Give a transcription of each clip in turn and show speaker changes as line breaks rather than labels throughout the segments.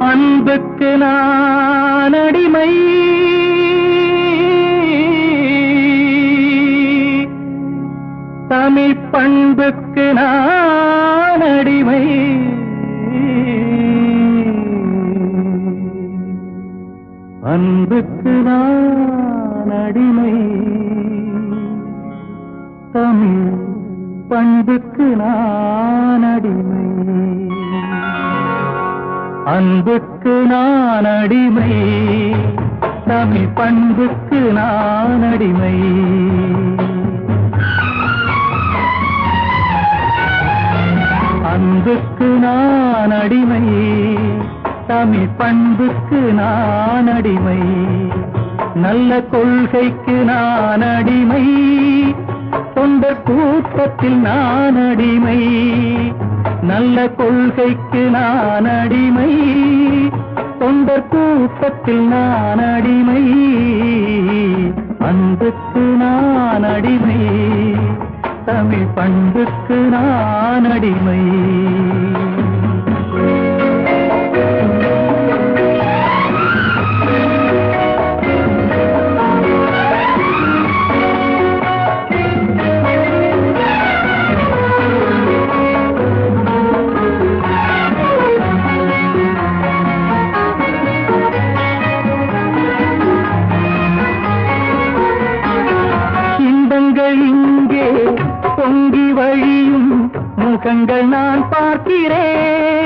அன்புக்கு நான் அடிமை, தமிழ் பண்புக்கு நான் அடிமை, அன்புக்கு நான் அடிமை, தமிழ் பண்புக்கு நான் அடிமை. அன்புக்கு நான் அடிமை, தமிழ் பண்புக்கு நான் அடிமை. அன்புக்கு நான் அடிமை, தமிழ் பண்புக்கு நான் அடிமை. நல்ல கொள்கைக்கு நான் அடிமை, தொண்டர் கூட்டத்தில் நான் அடிமை. நல்ல கொள்கைக்கு நான் அடிமை, தொண்டர் கூட்டத்தில் நான் அடிமை. அன்புக்கு நான் அடிமை, தமிழ் பண்புக்கு நான் அடிமை. இங்கே பொங்கி வழியும் முகங்கள் நான் பார்க்கிறேன்.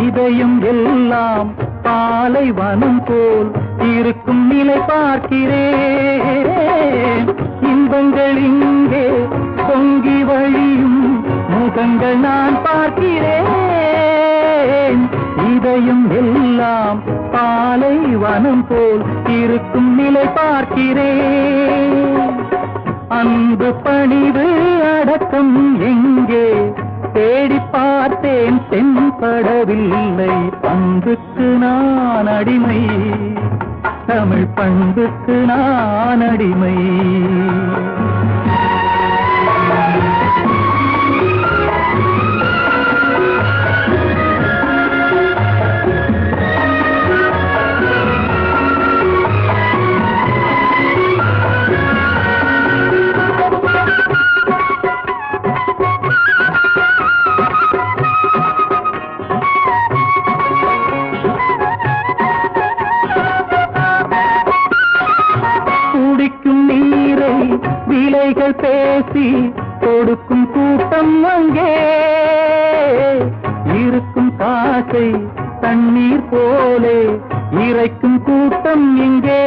இதயம் எல்லாம் பாலைவனம் போல் இருக்கும் நிலை பார்க்கிறேன். இன்பங்கள் இங்கே பொங்கி வழியும் முகங்கள் நான் பார்க்கிறேன். இதயம் எல்லாம் பாலைவனம் போல் இருக்கும் நிலை பார்க்கிறேன். அன்பு பணிவு அடக்கம் எங்கே தேடி பார்த்தேன், தென்படவில்லை. அன்புக்கு நான் அடிமை, தமிழ் பண்புக்கு நான் அடிமை. விலைகள் பேசி கொடுக்கும் கூட்டம் அங்கே இருக்கும். காசை தண்ணீர் போலே இறைக்கும் கூட்டம் இங்கே.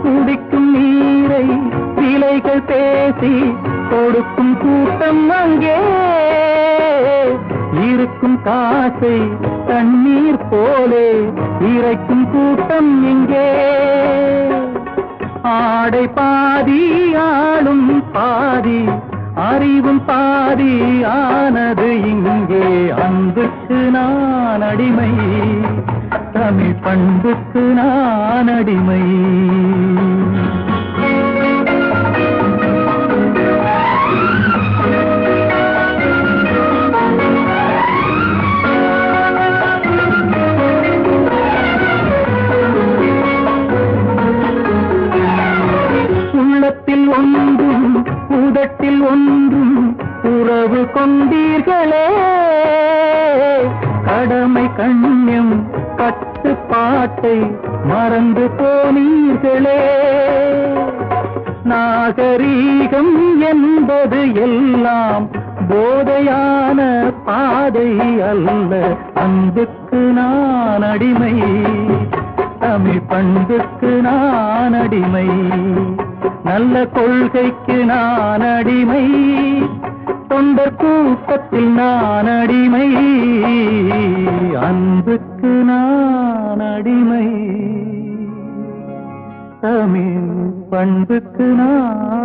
குடிக்கும் நீரை விலைகள் பேசி கொடுக்கும் கூட்டம் அங்கே இருக்கும். காசை தண்ணீர் போலே இறைக்கும் கூட்டம் இங்கே. ஆடை பாதி ஆளும் பாதி, அறிவும் பாதி ஆனது இங்கே. அன்புக்கு நான் அடிமை, தமிழ் பண்புக்கு நான் அடிமை. உள்ளத்தில் ஒன்றும் உதட்டில் ஒன்றும் உறவு கொண்டீர்களே. கடமை கண்ணியம் கட்டுப்பாட்டை மறந்து போனீர்களே. நாகரீகம் என்பது எல்லாம் போதையான பாதை அல்ல. அன்புக்கு நான் அடிமை, தமிழ் பண்புக்கு நான் அடிமை. நல்ல கொள்கைக்கு நான் அடிமை, தொண்டர் கூட்டத்தில் நான் அடிமை. அன்புக்கு நான் அடிமை, தமிழ் பண்புக்கு நான்